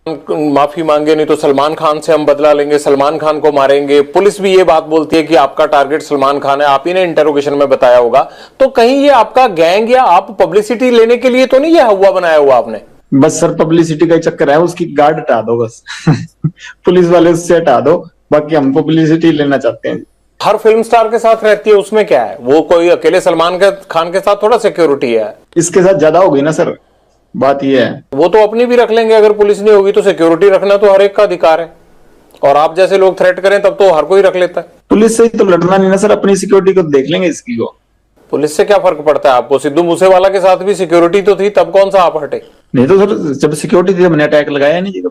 माफी मांगे नहीं तो सलमान खान से हम बदला लेंगे, सलमान खान को मारेंगे। पुलिस भी ये बात बोलती है कि आपका टारगेट सलमान खान है, आप ही ने इंटरोगेशन में बताया होगा। तो कहीं ये आपका गैंग या आप पब्लिसिटी लेने के लिए तो नहीं ये हुआ बनाया हुआ आपने? बस सर पब्लिसिटी का चक्कर है, उसकी गार्ड हटा दो बस। पुलिस वाले उससे हटा दो, बाकी हम पब्लिसिटी लेना चाहते हैं। हर फिल्म स्टार के साथ रहती है, उसमें क्या है? वो कोई अकेले सलमान खान के साथ थोड़ा सिक्योरिटी है। इसके साथ ज्यादा होगी ना सर, बात ये है। वो तो अपनी भी रख लेंगे, अगर पुलिस नहीं होगी तो सिक्योरिटी रखना तो हर एक का अधिकार है। और आप जैसे लोग थ्रेट करें तब तो हर कोई रख लेता है। पुलिस से ही तो लड़ना नहीं ना सर, अपनी सिक्योरिटी को देख लेंगे इसकी को। पुलिस से क्या फर्क पड़ता है आपको? सिद्धू मूसेवाला के साथ भी सिक्योरिटी तो थी, तब कौन सा आप हटे? नहीं तो सर जब सिक्योरिटी थी मैंने अटैक लगाया नहीं जी।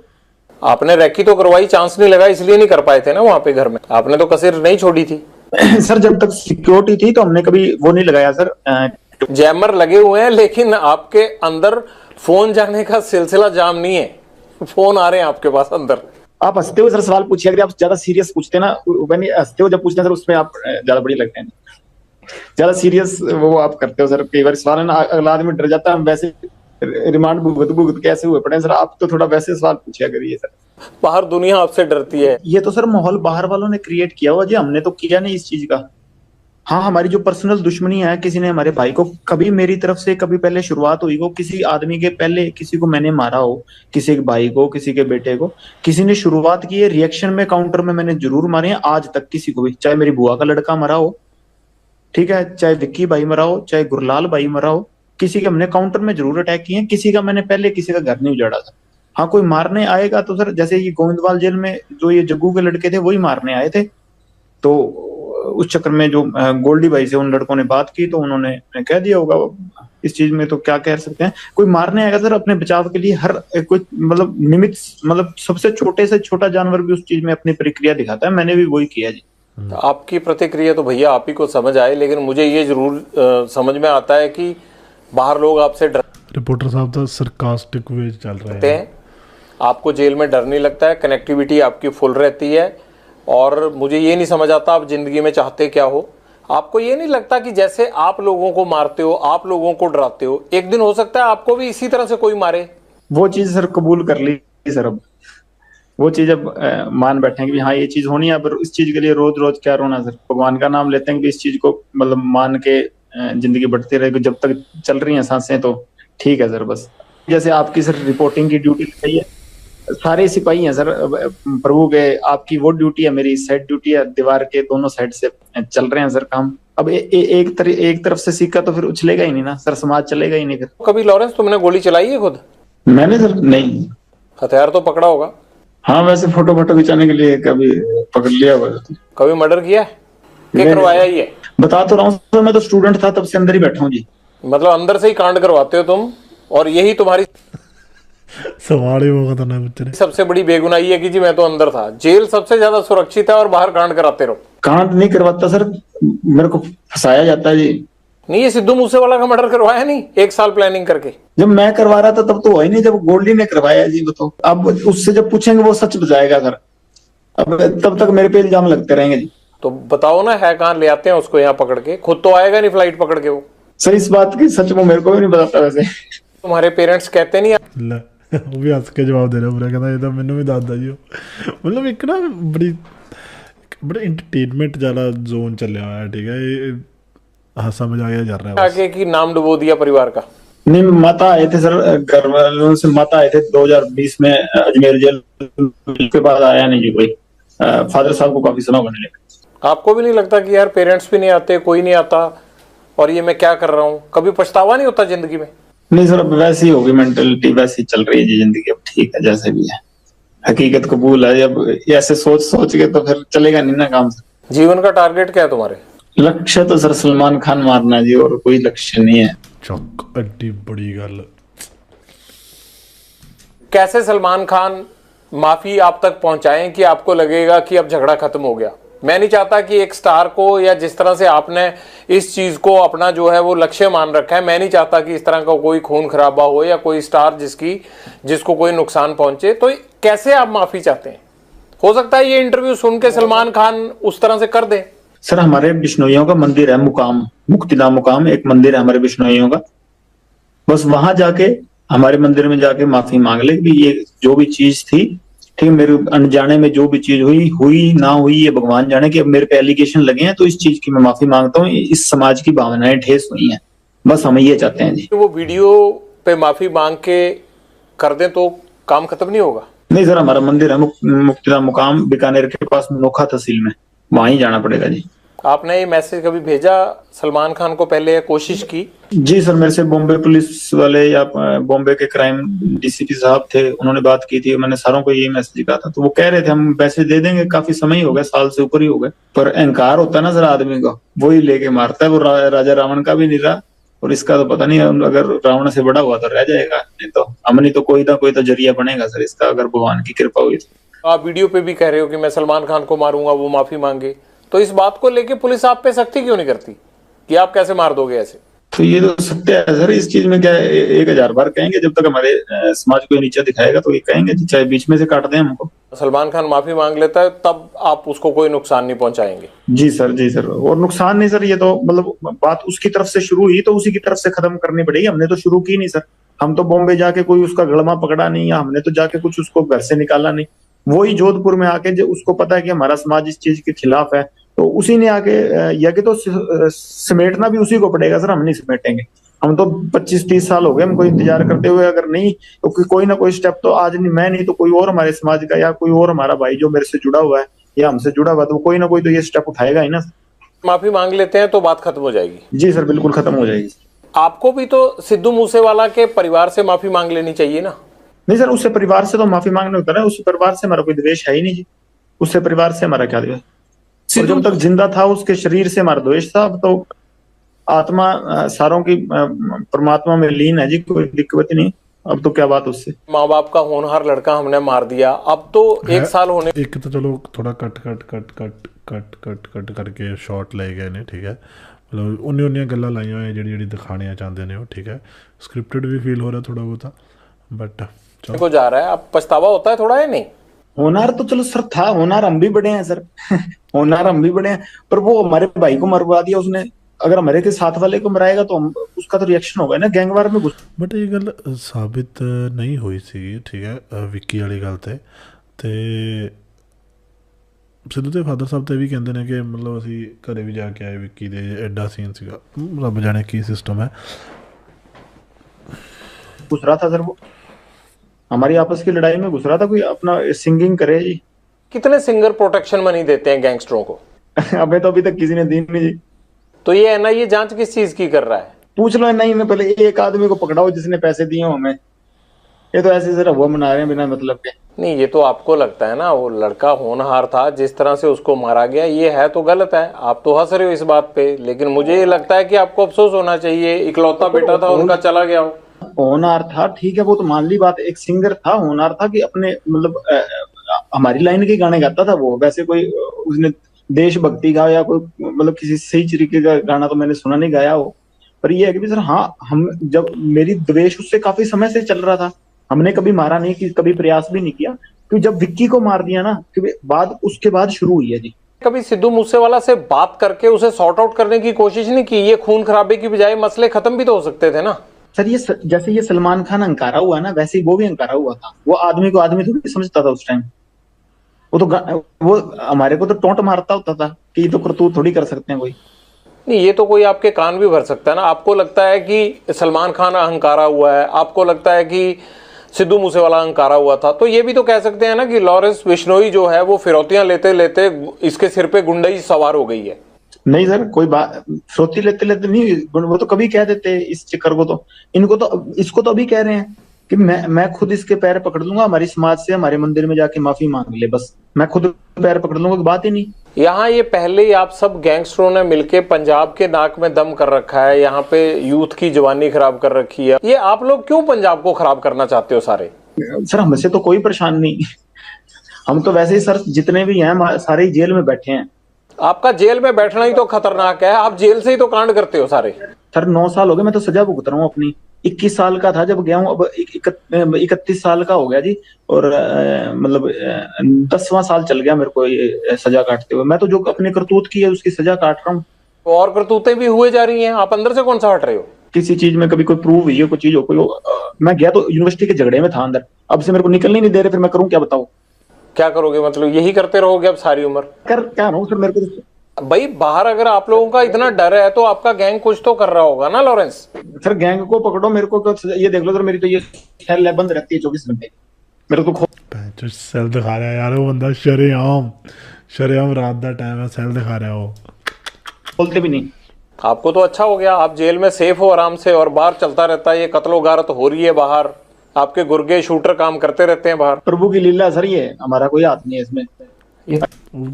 आपने रैकी तो करवाई, चांस नहीं लगा इसलिए नहीं कर पाए थे ना वहां पे घर में। आपने तो कसर नहीं छोड़ी थी। सर जब तक सिक्योरिटी थी तो हमने कभी वो नहीं लगाया सर। जैमर लगे हुए हैं लेकिन आपके अंदर फोन जाने का सिलसिला जाम नहीं है। फोन आ रहे हैं आपके पास अंदर। आप हंसते हो सर सवाल पूछिए, अगर आप ज्यादा सीरियस पूछते ना, हंसते हो जब पूछते हैं सर उसमें आप ज्यादा बड़ी लगते हैं। ज्यादा सीरियस वो आप करते हो सर, कई बार सवाल है ना अगला आदमी डर जाता है। हम वैसे रिमांड भुगत भुगत कैसे हुए पड़े सर, आप तो थोड़ा वैसे सवाल पूछिया करिए सर। बाहर दुनिया आपसे डरती है। ये तो सर माहौल बाहर वालों ने क्रिएट किया हुआ जी, हमने तो किया नहीं इस चीज का। हाँ हमारी जो पर्सनल दुश्मनी है, किसी ने हमारे भाई को कभी मेरी तरफ से कभी पहले शुरुआत हुई हो, किसी आदमी के पहले किसी को मैंने मारा हो, किसी के भाई को, किसी के बेटे को, किसी ने शुरुआत की है, रिएक्शन में काउंटर में मैंने जरूर मारे हैं। आज तक किसी को भी, चाहे मेरी बुआ का लड़का मरा हो, ठीक है, चाहे विक्की भाई मरा हो, चाहे गुरलाल भाई मरा हो, किसी के हमने काउंटर में जरूर अटैक किए हैं। किसी का मैंने पहले किसी का घर नहीं उजाड़ा था। हाँ कोई मारने आएगा तो सर जैसे ये गोविंदवाल जेल में जो ये जग्गू के लड़के थे वही मारने आए थे, तो उस चक्कर में जो गोल्डी भाई से उन लड़कों ने बात की तो उन्होंने कह दिया होगा। इस चीज में तो क्या कह सकते हैं, कोई मारने आएगा सर अपने बचाव के लिए हर कोई मतलब निमित्त, मतलब सबसे छोटे से छोटा जानवर भी उस चीज में अपनी प्रक्रिया दिखाता है। मैंने भी वही किया जी। आपकी प्रतिक्रिया तो भैया आप ही को समझ आए, लेकिन मुझे ये जरूर समझ में आता है कि बाहर लोग आपसे डर। रिपोर्टर साहब तो सरकास्टिक वे चल रहे हैं। आपको जेल में डर नहीं लगता है, कनेक्टिविटी आपकी फुल रहती है। और मुझे ये नहीं समझ आता आप जिंदगी में चाहते क्या हो। आपको ये नहीं लगता कि जैसे आप लोगों को मारते हो, आप लोगों को डराते हो, एक दिन हो सकता है आपको भी इसी तरह से कोई मारे? वो चीज सर कबूल कर ली सर, अब वो चीज अब मान बैठे कि हाँ ये चीज होनी है। अब इस चीज के लिए रोज रोज क्या रोना सर, भगवान का नाम लेते हैं कि इस चीज को मतलब मान के जिंदगी बढ़ती रहेगी। जब तक चल रही हैं सांसें तो ठीक है सर। बस जैसे आपकी सर रिपोर्टिंग की ड्यूटी लगाई है, सारे सिपाही हैं सर प्रभु के, आपकी वो ड्यूटी है, मेरी साइड ड्यूटी है, दीवार के दोनों साइड से चल रहे हैं सर काम। अब एक तरफ से सिक्का तो फिर उछलेगा ही नहीं ना सर, समाज चलेगा ही नहीं फिर। कभी लॉरेंस तुमने गोली चलाई है खुद? मैंने सर नहीं। हथियार तो पकड़ा होगा? हाँ वैसे फोटो खिंचाने के लिए कभी पकड़ लिया हुआ। कभी मर्डर किया है? क्या करवाया ही है? बता तो रहा हूँ, मैं तो स्टूडेंट था तब से अंदर ही बैठा हूँ जी। मतलब अंदर से ही कांड करवाते हो तुम, और यही तुम्हारी सवाल ही वो करना है। सबसे बड़ी बेगुनाही है कि जी मैं तो अंदर था। जेल सबसे ज्यादा सुरक्षित है और बाहर कांड कराते रहो। कांड नहीं करवाता सर, मेरे को फंसाया जाता है जी। नहीं, ये सिद्धू मूसेवाला का मर्डर करवाया नहीं 1 साल प्लानिंग करके? जब मैं करवा रहा था तब तो हुआ ही नहीं, जब गोल्डी ने करवाया जी वो तो। अब उससे जब पूछेंगे वो सच बताएगा सर, अब तब तक मेरे पे इल्जाम लगते रहेंगे जी। तो बताओ ना है कहाँ, ले आते हैं उसको यहाँ पकड़ के। खुद तो आएगा नहीं फ्लाइट पकड़ के वो। सर इस बात की सच वो मेरे को भी नहीं बताता वैसे। तुम्हारे पेरेंट्स कहते नहीं? वो भी हंस के जवाब दे रहा पूरा, कहता ये तो मैंने भी दादा जी मतलब एक ना बड़ा एंटरटेनमेंट वाला जोन चल रहा है, ठीक है। हंसा मजाक जा रहा है आगे की नाम डुबो दिया परिवार का। नहीं माता आए थे सर, घर वालों से माता आए थे 2020 में अजमेर जेल के बाद आया नहीं जी कोई। फादर साहब को काफी सुना होने लगा। आपको भी नहीं लगता कि यार पेरेंट्स भी नहीं आते, कोई नहीं आता, और ये मैं क्या कर रहा हूँ? कभी पछतावा नहीं होता जिंदगी में? नहीं सर अब वैसी होगी मेंटेलिटी, वैसी चल रही है जी जिंदगी। अब ठीक है जैसे भी है, हकीकत कबूल है। अब ऐसे सोच के तो फिर चलेगा नहीं ना काम। जीवन का टारगेट क्या है तुम्हारे? लक्ष्य तो सर सलमान खान मारना जी, और कोई लक्ष्य नहीं है। चक अड्डी बड़ी गल। कैसे सलमान खान माफी आप तक पहुंचाएं कि आपको लगेगा कि अब झगड़ा खत्म हो गया? मैं नहीं चाहता कि एक स्टार को, या जिस तरह से आपने इस चीज को अपना जो है वो लक्ष्य मान रखा है, मैं नहीं चाहता कि इस तरह का कोई खून खराबा हो या कोई स्टार जिसको कोई नुकसान पहुंचे। तो कैसे आप माफी चाहते हैं? हो सकता है ये इंटरव्यू सुन के सलमान खान उस तरह से कर दे। सर हमारे बिश्नोइयों का मंदिर है मुकाम, मुक्तिधाम मुकाम एक मंदिर है हमारे बिश्नोइयों का। बस वहां जाके हमारे मंदिर में जाके माफी मांग ले कि ये जो भी चीज थी, ठीक, मेरे अनजाने में जो भी चीज हुई हुई ना हुई ये भगवान जाने, कि अब मेरे पे एलिगेशन लगे हैं तो इस चीज की मैं माफी मांगता हूँ, इस समाज की भावनाएं ठेस हुई हैं, बस हम ये चाहते हैं जी। वो वीडियो पे माफी मांग के कर दें तो काम खत्म नहीं होगा? नहीं सर, हमारा मंदिर है मुक्तिधाम मुकाम बीकानेर के पास नोखा तहसील में, वहां ही जाना पड़ेगा जी। आपने ये मैसेज कभी भेजा सलमान खान को पहले या कोशिश की? जी सर, मेरे से बॉम्बे पुलिस वाले या बॉम्बे के क्राइम डीसीपी साहब थे, उन्होंने बात की थी, मैंने सारों को यही मैसेज कहा था, तो वो कह रहे थे हम मैसेज दे देंगे, काफी समय ही हो गया, साल से ऊपर ही हो गए, पर अहंकार होता है ना सर आदमी का, वो ही लेके मारता है। वो राजा रावण का भी नहीं रहा, और इसका तो पता नहीं, अगर रावण से बड़ा हुआ तो रह जाएगा, नहीं तो हमने तो कोई ना कोई तो जरिया बनेगा सर इसका, अगर भगवान की कृपा हुई तो। आप वीडियो पे भी कह रहे हो कि मैं सलमान खान को मारूंगा, वो माफी मांगे, तो इस बात को लेके पुलिस आप पे सख्ती क्यों नहीं करती कि आप कैसे मार दोगे ऐसे? तो ये तो सत्य है सर, इस चीज में क्या है, 1000 बार कहेंगे, जब तक हमारे समाज को नीचा दिखाएगा तो ये कहेंगे, चाहे बीच में से काट दें हमको। सलमान खान माफी मांग लेता है तब आप उसको कोई नुकसान नहीं पहुंचाएंगे? जी सर, जी सर, और नुकसान नहीं सर, ये तो मतलब बात उसकी तरफ से शुरू हुई तो उसी की तरफ से खत्म करनी पड़ेगी, हमने तो शुरू की नहीं सर, हम तो बॉम्बे जाके कोई उसका गड़मा पकड़ा नहीं, या हमने तो जाके कुछ उसको घर से निकाला नहीं, वही जोधपुर में आके जो उसको पता है कि हमारा समाज इस चीज के खिलाफ है, तो उसी ने आके यज्ञ तो समेटना भी उसी को पड़ेगा सर, हम नहीं समेटेंगे। हम तो 25-30 साल हो गए हमको इंतजार करते हुए, अगर नहीं तो कोई ना कोई स्टेप तो आज नहीं, मैं नहीं तो कोई और हमारे समाज का या कोई और हमारा भाई जो मेरे से जुड़ा हुआ है या हमसे जुड़ा हुआ है, तो कोई ना कोई तो ये स्टेप उठाएगा ही ना। माफी मांग लेते हैं तो बात खत्म हो जाएगी? जी सर, बिल्कुल खत्म हो जाएगी। आपको भी तो सिद्धू मूसेवाला के परिवार से माफी मांग लेनी चाहिए ना? नहीं सर, उससे परिवार से तो माफी मांगने होता है, उससे परिवार से हमारा कोई द्वेष है ही नहीं जी, उससे परिवार से हमारा क्या द्वेष, और जब तक जिंदा था उसके शरीर से हमारा द्वेष था, अब तो आत्मा सारों की परमात्मा में लीन है जी, कोई दिक्कत नहीं, अब तो क्या बात उससे। माँ बाप का होनहार लड़का हमने मार दिया, अब तो 1 साल होने, एक तो चलो थोड़ा cut cut cut cut cut cut cut करके शॉट ले गए ने, ठीक है, मतलब उन्नी गल्लां लाइयां होई जेह्ड़ी दिखानियां चाहते ने, ठीक है, स्क्रिप्टेड भी फील हो रहा थोड़ा बहुता, बट चलो को जा रहा है, अब पछतावा होता है थोड़ा, है नहीं? होनार तो चलो सर था, होनार हम भी बड़े हैं सर होनार हम भी बड़े हैं, पर वो हमारे भाई को मरवा दिया उसने, अगर हमारे के साथ वाले को मराएगा तो हम उसका तो रिएक्शन होगा ना, गैंगवार में घुस। बट ये गल साबित नहीं हुई सी, ठीक है, विक्की वाली गल ते सिद्धू ਦੇ ਫਾਦਰ ਸਾਹਿਬ ਤੇ ਵੀ ਕਹਿੰਦੇ ਨੇ ਕਿ ਮਤਲਬ ਅਸੀਂ ਘਰੇ ਵੀ ਜਾ ਕੇ ਆਏ ਵਿੱਕੀ ਦੇ, ਐਡਾ ਸੀਨ ਸੀਗਾ, ਰੱਬ ਜਾਣੇ ਕੀ ਸਿਸਟਮ ਹੈ। घुस रहा था सर, वो हमारी आपस की लड़ाई में घुस रहा था, कोई अपना सिंगिंग करे जी कितने सिंगर प्रोटेक्शन मनी देते हैं गैंगस्टरों को? अबे तो अभी तक किसी ने दी नहीं जी। तो ये एनआईए जांच किस चीज की कर रहा है? पूछ लो नहीं में, पहले एक आदमी को पकड़ाओ जिसने पैसे दिए हमें, ये तो ऐसे जरा हुआ मना रहे हैं बिना मतलब के। नहीं, ये तो आपको लगता है ना, वो लड़का होनहार था, जिस तरह से उसको मारा गया ये है तो गलत है, आप तो हंस रहे हो इस बात पे, लेकिन मुझे ये लगता है कि आपको अफसोस होना चाहिए, इकलौता बेटा था उनका चला गया हो। होनहार था, ठीक है, वो तो मान ली बात, एक सिंगर था, होनहार था कि अपने मतलब हमारी लाइन के गाने गाता था वो, वैसे कोई उसने देशभक्ति का या कोई मतलब किसी सही तरीके का गाना तो मैंने सुना नहीं गाया हो, पर ये है कि सर हाँ, हम जब मेरी द्वेष उससे काफी समय से चल रहा था, हमने कभी मारा नहीं, कि कभी प्रयास भी नहीं किया, क्योंकि जब विक्की को मार दिया ना, क्योंकि बाद उसके बाद शुरू हुई है जी। कभी सिद्धू मूसेवाला से बात करके उसे सॉर्ट आउट करने की कोशिश नहीं की? ये खून खराबे की बजाय मसले खत्म भी तो हो सकते थे ना। सर ये जैसे ये सलमान खान अंकारा हुआ ना, वैसे ही वो भी अंकारा हुआ था, वो आदमी को आदमी थोड़ी समझता था उस टाइम, वो हमारे को तो टोंट मारता होता था कि ये तो करतूत थोड़ी कर सकते हैं कोई। नहीं, ये तो कोई आपके कान भी भर सकता है ना। आपको लगता है कि सलमान खान अहंकारा हुआ है, आपको लगता है कि सिद्धू मूसेवाला अहंकारा हुआ था, तो ये भी तो कह सकते हैं ना कि लॉरेंस बिश्नोई जो है वो फिरौतियां लेते लेते इसके सिर पे गुंडई सवार हो गई है। नहीं सर, कोई बात फिरौती लेते लेते नहीं, वो तो कभी कह देते इस चक्कर को, तो इनको तो इसको तो अभी कह रहे हैं कि मैं खुद इसके पैर पकड़ लूंगा, हमारी समाज से हमारे मंदिर में जाके माफी मांग ले, बस मैं खुद पैर पकड़ लूंगा, बात ही नहीं। यहाँ ये पहले ही आप सब गैंगस्टरों ने मिलके पंजाब के नाक में दम कर रखा है, यहाँ पे यूथ की जवानी खराब कर रखी है, ये आप लोग क्यों पंजाब को खराब करना चाहते हो सारे? सर हमसे तो कोई परेशान नहीं, हम तो वैसे ही सर जितने भी हैं सारे जेल में बैठे हैं। आपका जेल में बैठना ही तो खतरनाक है, आप जेल से ही तो कांड करते हो सारे। सर 9 साल हो गए, मैं तो सजा भुगत रहा हूँ अपनी, 21 साल का था जब गया हूँ, अब 31 साल का हो गया जी, और मतलब 10वां साल चल गया मेरे को ये सजा काटते हुए। मैं तो जो अपने करतूत की है उसकी सजा काट रहा हूँ। और करतूतें भी हुए जा रही हैं, आप अंदर से कौन सा हट रहे हो? किसी चीज में कभी कोई प्रूव हुई है कोई चीज हो मैं गया तो यूनिवर्सिटी के झगड़े में था अंदर, अब से मेरे को निकलने नहीं दे रहे, फिर मैं करूं क्या बताओ? क्या करोगे, मतलब यही करते रहोगे अब सारी उम्र? कर क्या रहा हूँ फिर, मेरे को भाई बाहर अगर आप लोगों का इतना डर है तो आपका गैंग कुछ तो कर रहा होगा ना लॉरेंस? फिर गैंग को पकड़ो, मेरे को तो ये देख लो सर, मेरी तो ये सेल बंद रहती है 24 घंटे, मेरे को जो सेल दिखा रहा है यार वो बंदा, शरेआम रात का टाइम है, सेल दिखा रहा है वो। खोलते भी नहीं। आपको तो अच्छा हो गया, आप जेल में सेफ हो आराम से, और बाहर चलता रहता है ये कत्लो गारत हो रही है बाहर, आपके गुर्गे शूटर काम करते रहते हैं बाहर। प्रभु की लीला सर, ये हमारा कोई हाथ नहीं है इसमें।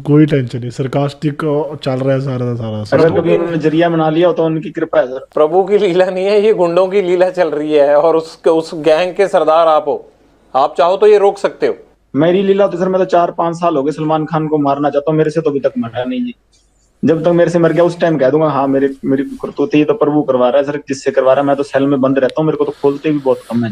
कोई टेंशन नहीं, सरकास्टिक चल रहा है सारा का सारा। अगर कभी उन्होंने जरिया बना लिया हो तो उनकी कृपा है सर। प्रभु की लीला नहीं है, ये गुंडों की लीला चल रही है, और उस गैंग के सरदार आप हो। आप चाहो तो ये रोक सकते हो। मेरी लीला तो सर, मैं तो 4-5 साल हो गए सलमान खान को मारना चाहता हूँ, मेरे से तो अभी तक मरा नहीं जी। जब तक मेरे से मर गया उस टाइम कह दूंगा हाँ मेरी करतूत ही तो प्रभु करवा रहा है सर, जिससे करवा रहा है। मैं तो सेल में बंद रहता हूँ, मेरे को तो खोलते भी बहुत कम है।